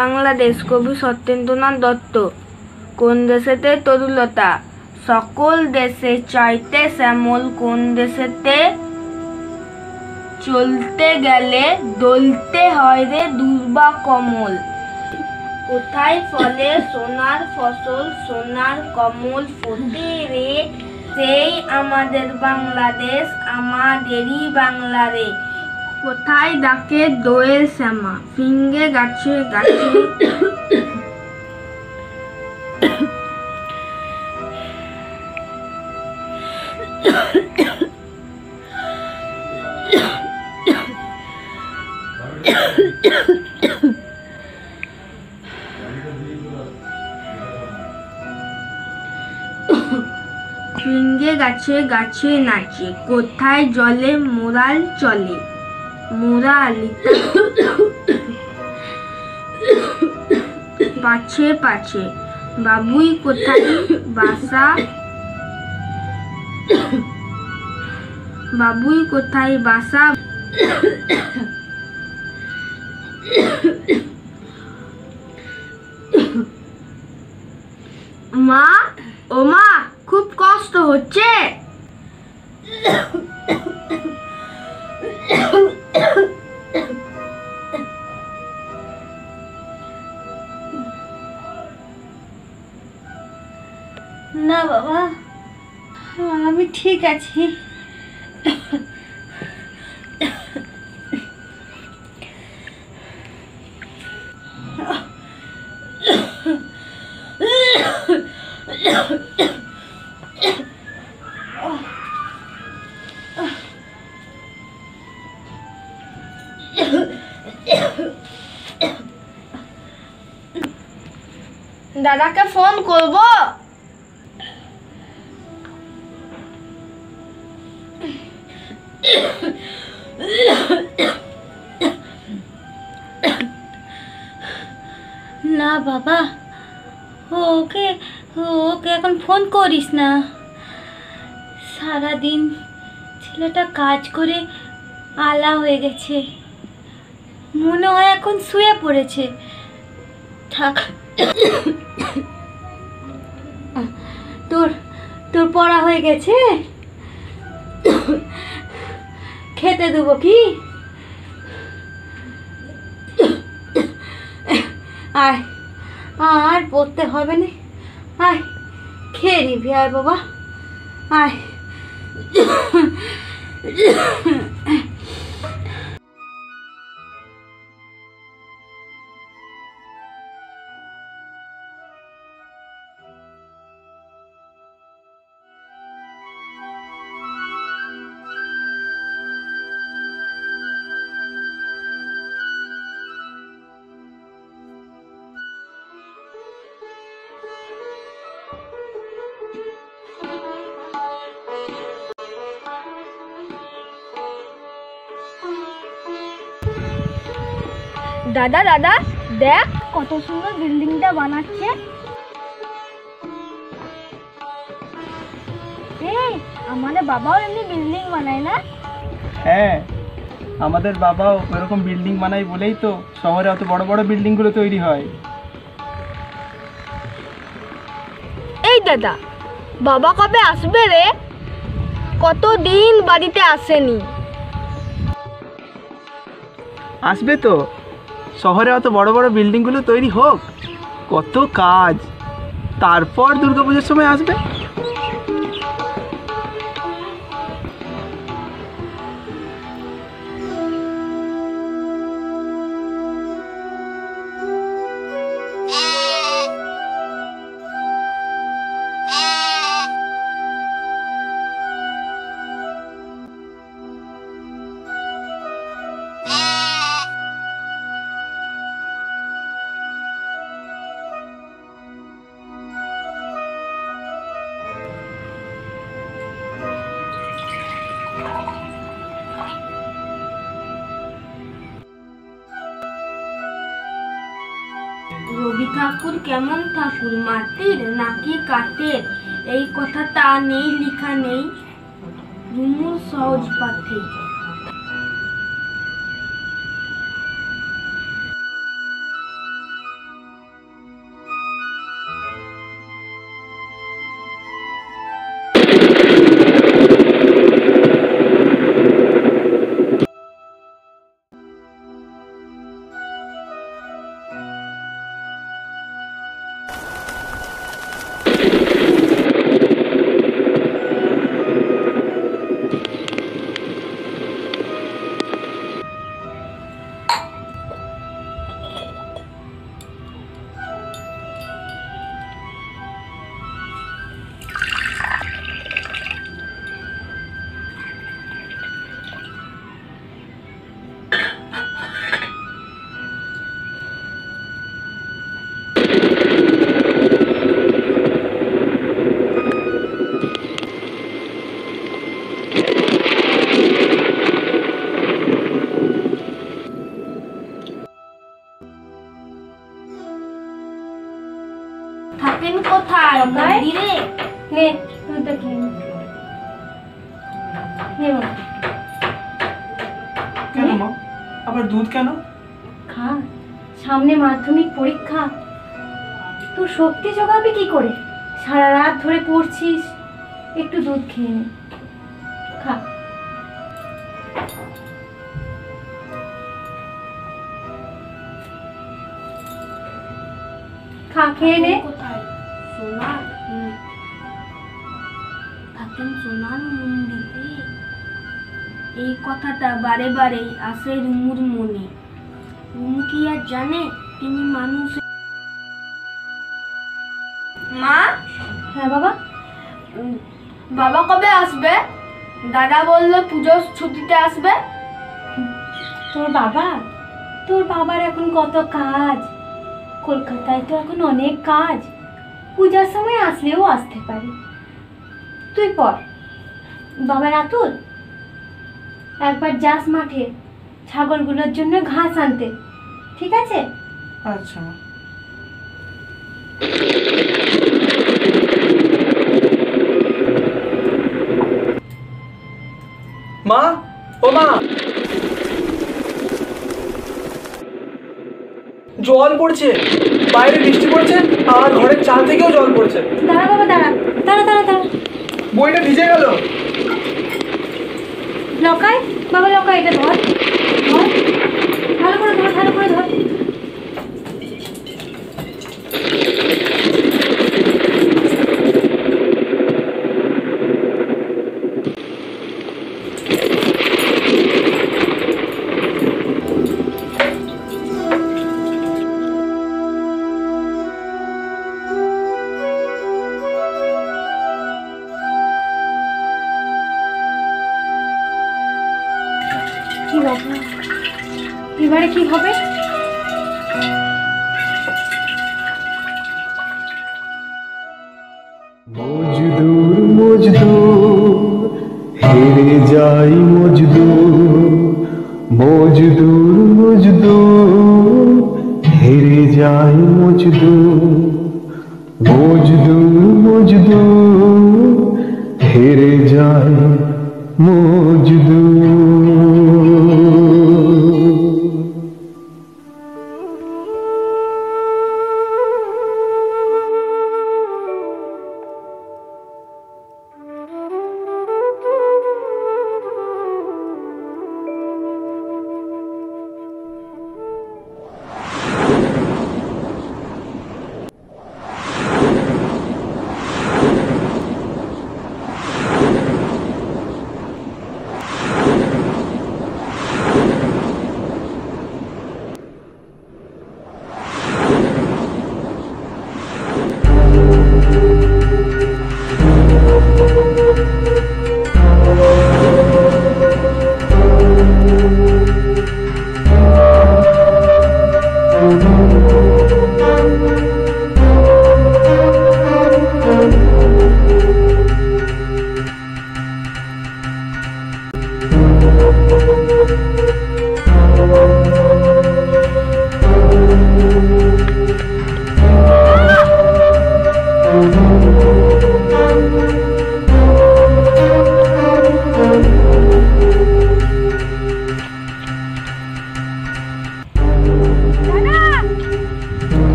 বাংলাদেশ কবি সত্যেন্দ্রনাথ দত্ত। কোন দেশেতে তরুলতা সকল দেশে চাইতে শ্যামল, কোন দেশেতে চলতে গেলে দলতে হয় রে দুর্বা কমল। কোথায় ফলে সোনার ফসল, সোনার কমল ফোটে রে, সেই আমাদের বাংলাদেশ, আমাদেরই বাংলা রে। কোথায় ডাকে দোয়েল শ্যামা, ফিঙ্গে গাছে গাছে ফিঙ্গে গাছে গাছে নাচে, কোথায় জলে মোরাল চলে, মোরালিতা পাছে পাছে, বাবুই কোথায় বাসা, বাবুই কোথায় বাসা। মা, ও মা, খুব কষ্ট হচ্ছে। না বাবা, আমি ঠিক আছি। দাদাকে ফোন করব। না বাবা, ওকে ওকে এখন ফোন করিস না। সারাদিন ছেলেটা কাজ করে আলা হয়ে গেছে, মনে হয় এখন শুয়ে পড়েছে। থাক, তোর তোর পড়া হয়ে গেছে, খেতে দেবো কি? আয়, আর পড়তে হবে না, আয় খেয়ে নিবি, আয় বাবা আয়। দাদা দাদা দেখ কত সুন্দর বিল্ডিংটা বানাচ্ছে। এই আমাদের বাবাও এমনি বিল্ডিং বানায় না? হ্যাঁ, আমাদের বাবাও এরকম বিল্ডিং বানায় বলেই তো শহরে অত বড় বড় বিল্ডিংগুলো তৈরি হয়। এই দাদা, বাবা কবে আসবে রে? কতদিন বাড়িতে আসেনি। আসবে তো, শহরে অত বড় বড় বিল্ডিংগুলো তৈরি হোক, কত কাজ, তারপর দুর্গাপুজোর সময় আসবে। রবি ঠাকুর কেমন ঠাকুর, মাটির নাকি কাঠের, এই কথাটা নেই লেখা নেই রুমুর সহজ পাঠে। নে বাবা, কেন মা, আবার দুধ কেন? খা, সামনে মাধ্যমিক পরীক্ষা, তোর শক্তি জোগাবে কি করে? সারা রাত ধরে পড়ছিস, একটু দুধ খেয়ে নে, খা। খা, খেয়ে নে। কোথায়? সোনার থাকেন সোনার মন্দিরে। এই কথাটা বারে বারে আসে রুমুর মনে। রুমু কি আর জানে তিনি মানুষ? মা, হ্যাঁ বাবা, বাবা কবে আসবে? দাদা বললো পুজোর ছুটিতে আসবে। তোর বাবার এখন কত কাজ, কলকাতায় তো এখন অনেক কাজ, পূজার সময় আসলেও আসতে পারে। তুই পর, বাবা রাতুল একবার যাস মাঠে ছাগলগুলোর জন্য ঘাস আনতে, ঠিক আছে? আচ্ছা মা। মা, ও মা, জল পড়ছে, বাইরে বৃষ্টি পড়ছে, আর ঘরের চাল থেকেও জল পড়ছে। দাঁড়া বাবা, দাঁড়া দাঁড়া দাঁড়া দাঁড়া, বইটা ভিজে গেল। লকাই বাবা, লকাই, এটা ধর ধর, ভালো করে ধর, ভালো করে ধর। কি বাবা, এবারে কি হবে? মজদুর মজদুর হেরে যাই মজদুর, মজদুর মজদুর হেরে যাই মজদুর, মজদুর মজদুর হেরে যাই মজদুর।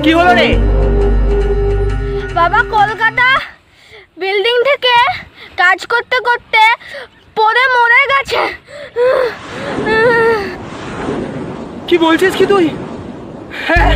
কি হলো রে? বাবা কলকাতা বিল্ডিং থেকে কাজ করতে করতে পড়ে মরে গেছে। কি বলছিস কি তুই? হ্যাঁ,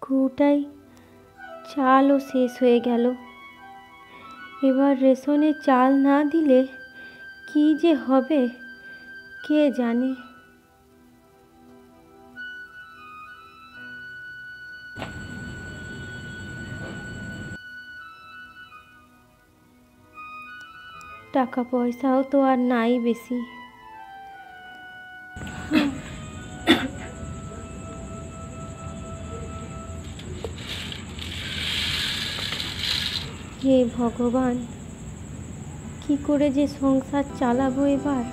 কৌটায় চালও শেষ হয়ে গেল। এবার রেশনে চাল না দিলে কি যে হবে কে জানে। টাকা পয়সাও তো আর নাই বেশি। হে ভগবান, কি করে যে সংসার চালাবো এবার।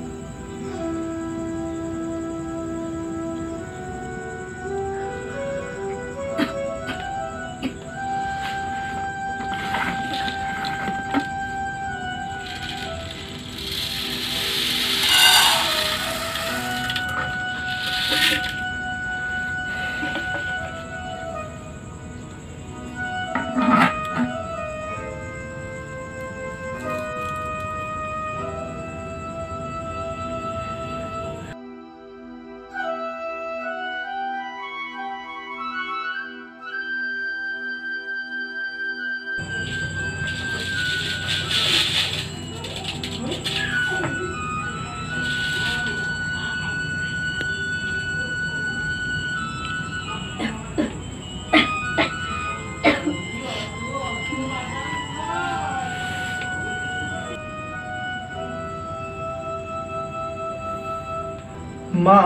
মা,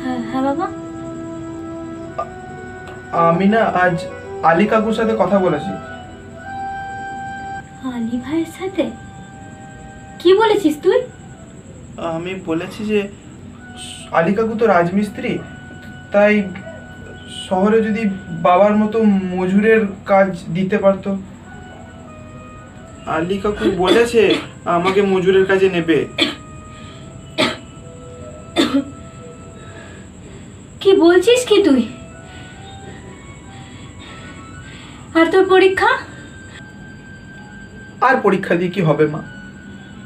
হ্যাঁ হ্যাঁ বাবা। আমি না আজ আলী কাকুর সাথে কথা বলেছি। আলী ভাইয়ের সাথে কি বলেছিস তুই? আমি বলেছি যে আলী কাকু তো রাজমিস্ত্রি, তাই শহরে যদি বাবার মতো মজুরের কাজ দিতে পারতো। আলী কাকু বলেছে আমাকে মজুরের কাজে নেবে। কি বলছিস কি তুই? আর তোর পরীক্ষা? আর পরীক্ষা দিয়ে কি হবে মা,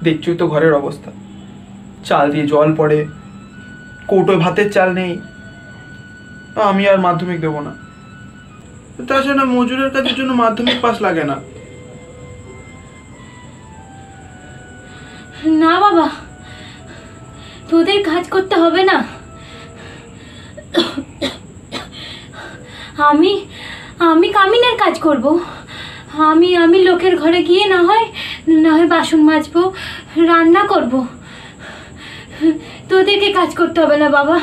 দেখছই তো ঘরের অবস্থা, চাল দিয়ে জল পড়ে, কৌটোয় ভাতের চাল নেই। আমি আর মাধ্যমিক দেব না। তাছাড়া মজুরের কাজের জন্য মাধ্যমিক পাস লাগে না। না বাবা, তোদের কাজ করতে হবে না। আমি আমি কামিনের কাজ করব। আমি লোকের ঘরে গিয়ে না হয় বাসন মাজবো, রান্না করব। তোদেরকে কাজ করতে হবে না বাবা।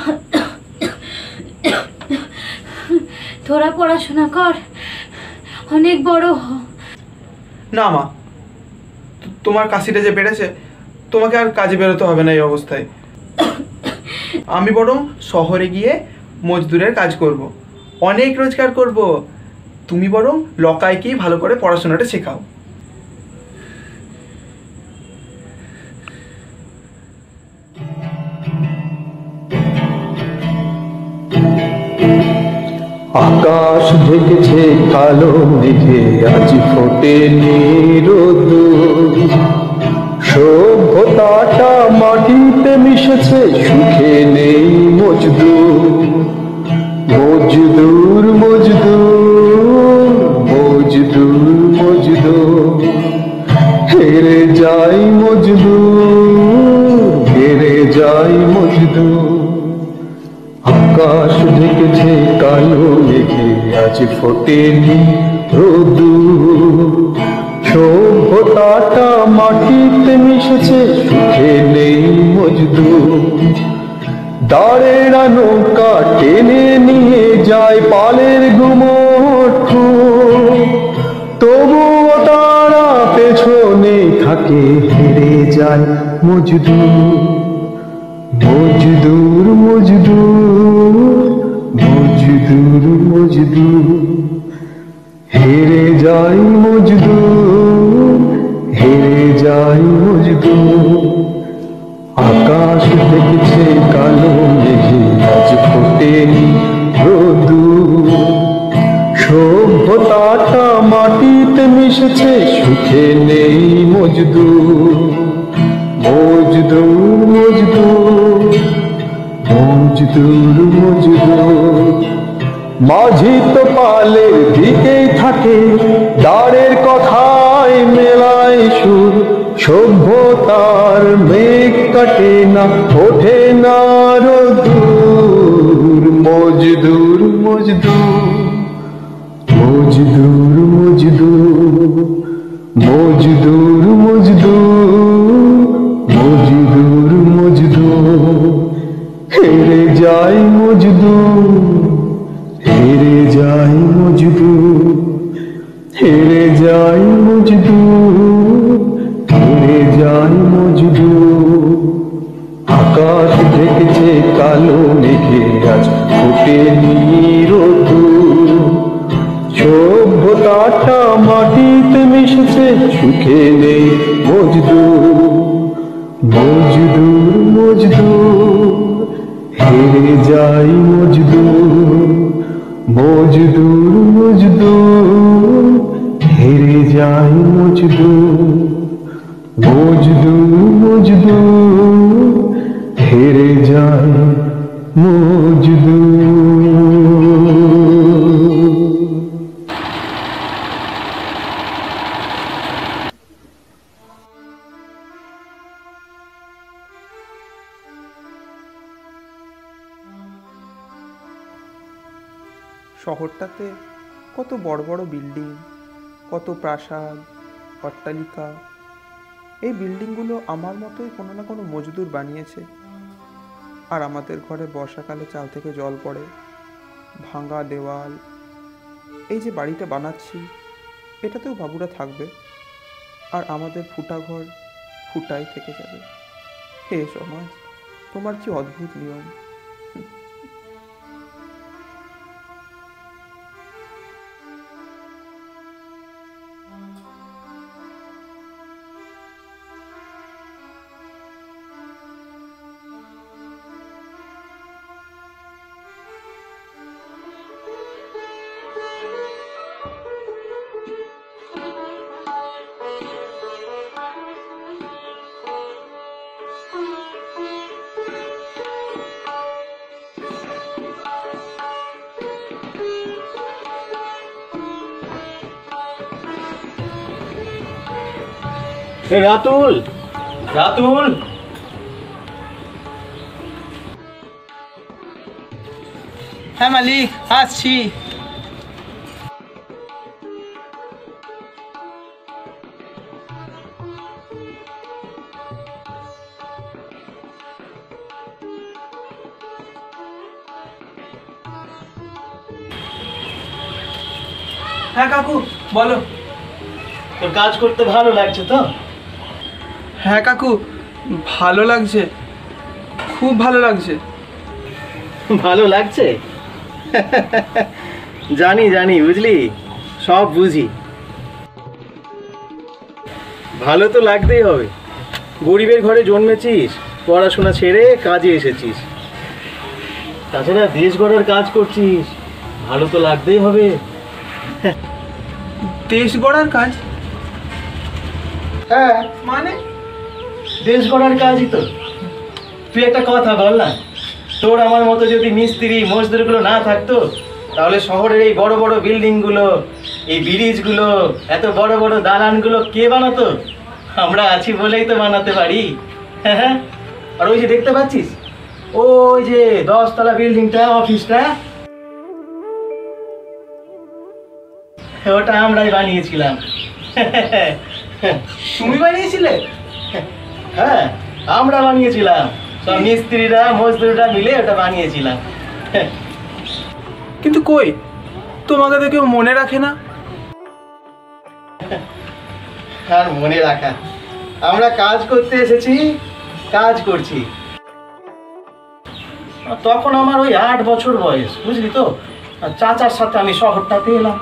তোরা পড়াশোনা কর, অনেক বড় হ। না মা, তোমার কাশিটা যে বেড়েছে, তোমাকে আর কাজে বেরোতে হবে না এই অবস্থায়। আমি বরং শহরে গিয়ে মজদুরের কাজ করব, অনেক রোজগার করব। তুমি বরং লকাইকেই ভালো করে পড়াশোনাটা শেখাও। আকাশ ঢেকেছে কালো মেঘে, আজ ফোটেনি রোদ্দুর। সভ্যতাটা মাটিতে মিশেছে, সুখে নেই মজদুর। মজদুর মজদুর মজদুর মজদুর, হেরে যাই মজদুর, হেরে যাই মজদুর। আকাশ ঢেকেছে কালো মেঘে, আজ ফোটেনি রোদ্দুর। সভ্যতাটা মাটিতে মিশেছে, সুখে নেই মজদুর। দাঁড়ের নৌকা টেনে নিয়ে যায় পালের গুমোট, তবুও তারা পেছনে থাকে, হেরে যায় মজদুর। মজদুর মজদুর মজদুর মজদুর, হেরে যাই মজদুর, হেরে ঢেকেছে কালো মেঘে আজ ফোটেনি রোদুর। সভ্যতাটা মাটিতে মিশেছে, সুখে নেই মজদুর। মজদুর মজদুর মজদুর মজদুর। মাঝি তো পালের দিকেই থাকে, দাঁড়ের কথায় মেলায় সুর। সভ্যতার মেঘ কাটে না, ওঠে না রোদুর। মজদুর মজদুর মজদুর মজদুর মজদুর মজদুর মজদুর মজদুর। হেরে যায় মজদুর, হেরে যায় মজদুর, হেরে যায় মজদুর, হেরে যায় মজদুর। আকাশ ঢেকেছে কালো মেঘে আজ ফোটেনি রোদুর। সভ্যতাটা মাটিতে মিশেছে, সুখে নেই মজদুর। মজদুর মজদুর হেরে যাই মজদুর। মজদুর মজদুর হেরে যাই মজদুর। মজদুর মজদুর হেরে যায় মজদুর। শহরটাতে কত বড় বড় বিল্ডিং, কত প্রাসাদ, অট্টালিকা। এই বিল্ডিংগুলো আমার মতোই কোনো না কোনো মজদুর বানিয়েছে। আর আমাদের ঘরে বর্ষাকালে চাল থেকে জল পড়ে, ভাঙা দেওয়াল। এই যে বাড়িটা বানাচ্ছি, এটাতেও বাবুরা থাকবে, আর আমাদের ফুটা ঘর ফুটাই থেকে যাবে। হে সমাজ, তোমার কি অদ্ভুত নিয়ম! রাতুল, রাতুল, হ্যাঁ মালিক, আসছি। হ্যাঁ কাকু, বলো। তোর কাজ করতে ভালো লাগছে তো? হ্যাঁ কাকু, ভালো লাগছে, খুব ভালো লাগছে। ভালো লাগছে? জানি জানি, বুঝলি, সব বুঝি। ভালো তো লাগতেই হবে। গরিবের ঘরে জন্মেছিস, পড়াশোনা ছেড়ে কাজে এসেছিস, তাছাড়া দেশ গড়ার কাজ করছিস, ভালো তো লাগতেই হবে। দেশ গড়ার কাজ? হ্যাঁ, মানে? দেশ গড়ার কাজই তো। তুই একটা কথা বল না, তোর আমার মতো যদি মিস্ত্রি মজদুরগুলো না থাকতো, তাহলে শহরের এই বড় বড় বিল্ডিংগুলো, এই ব্রিজগুলো, এত বড় বড় দালানগুলো কে বানাতো? আমরা আছি বলেই তো বানাতে পারি। হ্যাঁ, আর ওই যে দেখতে পাচ্ছিস, ওই যে 10 তলা বিল্ডিংটা, অফিসটা, ওটা আমরাই বানিয়েছিলাম। তুমি বানিয়েছিলে? হ্যাঁ, আমরা বানিয়েছিলাম, সব মিস্ত্রিরা মজদুররা মিলে ওটা বানিয়েছিলাম। কিন্তু কই, তোমাকে তো কেউ মনে রাখে না। আর মনে রাখা, আমরা কাজ করতে এসেছি, কাজ করছি। তখন আমার ওই 8 বছর বয়স, বুঝলি তো। চাচার সাথে আমি শহরটাতে এলাম।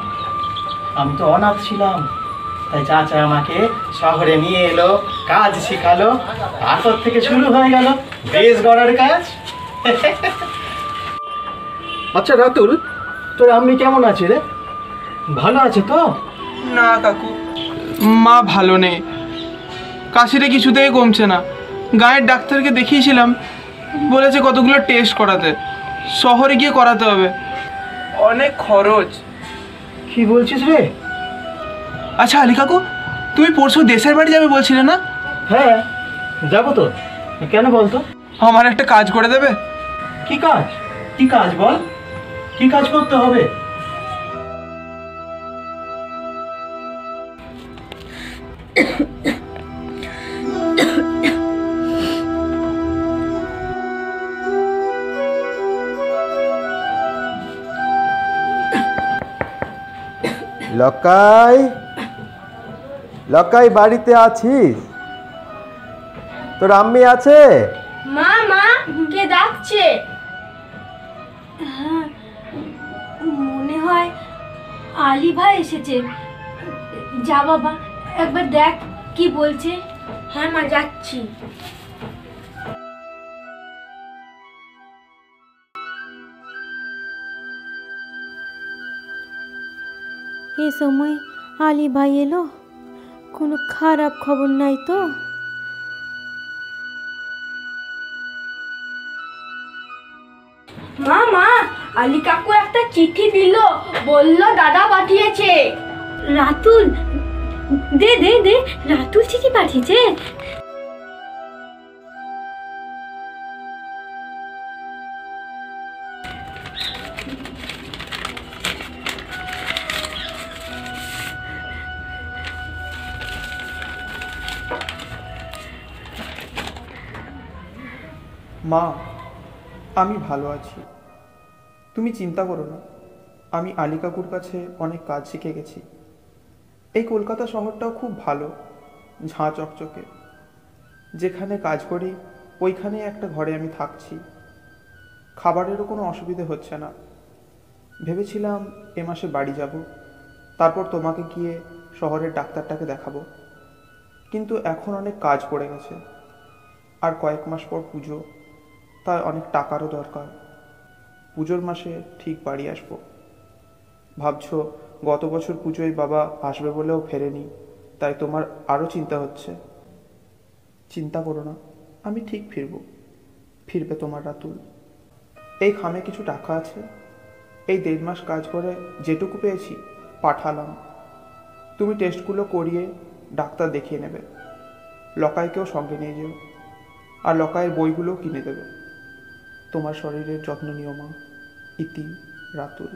আমি তো অনাথ ছিলাম, তাই চাচা আমাকে শহরে নিয়ে এলো, কাজ শিখালো, তারপর থেকে শুরু হয়ে গেল দেশ গড়ার কাজ। আচ্ছা রাতুল, তোর আম্মি কেমন আছে রে? ভালো আছে তো? না কাকু, মা ভালো নেই, কাশিটা কিছুতেই কমছে না। গায়ের ডাক্তারকে দেখিয়েছিলাম, বলেছে কতগুলো টেস্ট করাতে, শহরে গিয়ে করাতে হবে, অনেক খরচ। কি বলছিস রে? আচ্ছা আলী কাকু, তুমি পরশু দেশের বাড়ি যাবে বলছিলে না? হ্যাঁ যাবো তো, কেন বলতো? আমার একটা কাজ করে দেবে? কি কাজ? কি কাজ বল, কি কাজ করতে হবে? লকাই, লকাই বাড়িতে আছিস? তোর আম্মি আছে? মা মা কে ডাকছে? হ্যাঁ, মনে হয় আলী ভাই এসেছে। যা বাবা, একবার দেখ কি বলছে। হ্যাঁ মা, যাচ্ছি। এ সময় আলী ভাই এলো? কোনো খারাপ খবর নাই তো? মা মা, আলী কাকু একটা চিঠি দিল, বলল দাদা পাঠিয়েছে। রাতুল, দে দে দে, রাতুল চিঠি পাঠিয়েছে? মা, আমি ভালো আছি, তুমি চিন্তা করো না। আমি আলী কাকুর কাছে অনেক কাজ শিখে গেছি। এই কলকাতা শহরটাও খুব ভালো, ঝাঁ চকচকে। যেখানে কাজ করি ওইখানে একটা ঘরে আমি থাকছি, খাবারেরও কোনো অসুবিধে হচ্ছে না। ভেবেছিলাম এ মাসে বাড়ি যাব, তারপর তোমাকে গিয়ে শহরের ডাক্তারটাকে দেখাবো, কিন্তু এখন অনেক কাজ পড়ে গেছে। আর কয়েক মাস পর পুজো, তাই অনেক টাকারও দরকার। পুজোর মাসে ঠিক বাড়ি আসবো। ভাবছো গত বছর পুজোয় বাবা আসবে বলেও ফেরেনি, তাই তোমার আরও চিন্তা হচ্ছে। চিন্তা করো না, আমি ঠিক ফিরবো। ফিরবে তোমার রাতুল। এই খামে কিছু টাকা আছে, এই 1.5 মাস কাজ করে যেটুকু পেয়েছি পাঠালাম। তুমি টেস্টগুলো করিয়ে ডাক্তার দেখিয়ে নেবে। লকাইকেও সঙ্গে নিয়ে যেও, আর লকাইয়ের বইগুলোও কিনে দেবে। তোমার শরীরের যত্ন নিও মা। ইতি, রাতুল।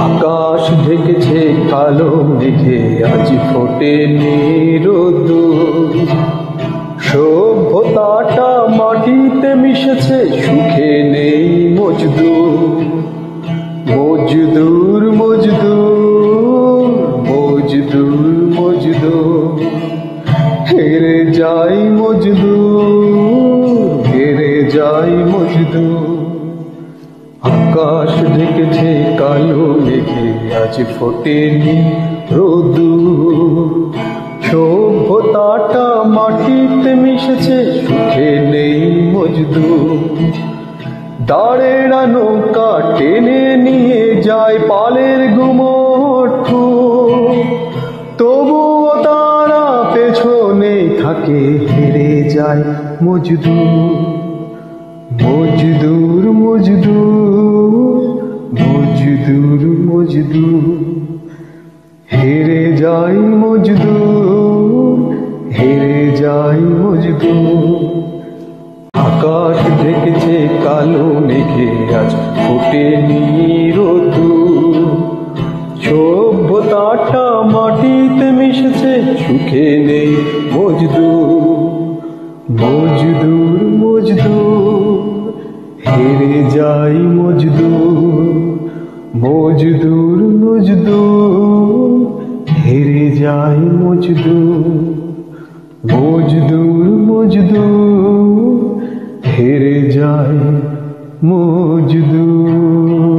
আকাশ ঢেকেছে কালো মেঘে, আজ ফোটেনি রোদ্দুর। সভ্যতাটা মাটিতে মিশেছে, সুখে নেই মজদুর। মজদুর মজদুর মজদুর মজদুর, হেরে যাই মজদুর, হেরে যাই মজদুর। আকাশ ঢেকেছে কালো মেঘে, আজ ফোটেনি রোদ্দুর। সভ্যতাটা মাটিতে মিশেছে, সুখে নেই মজদুর। দাঁড়েরা নৌকা টেনে নিয়ে যায় পালের গুমোট, তবুও তারা পেছনে থাকে, হেরে যায় মজদুর। মজদুর মজদুর মজদুর মজদুর, হেরে যাই মজদুর, হেরে যাই মজদুর। আকাশ ঢেকেছে কালো মেঘে, আজ ফোটেনি রোদ্দুর। সভ্যতাটা মাটিতে মিশেছে, সুখে নেই মজদুর। মজদুর মজদুর, হেরে যাই মজদুর। মজদুর মজদুর, হেরে যায় মজদুর মজদুর মজদুর হেরে যায় মজদুর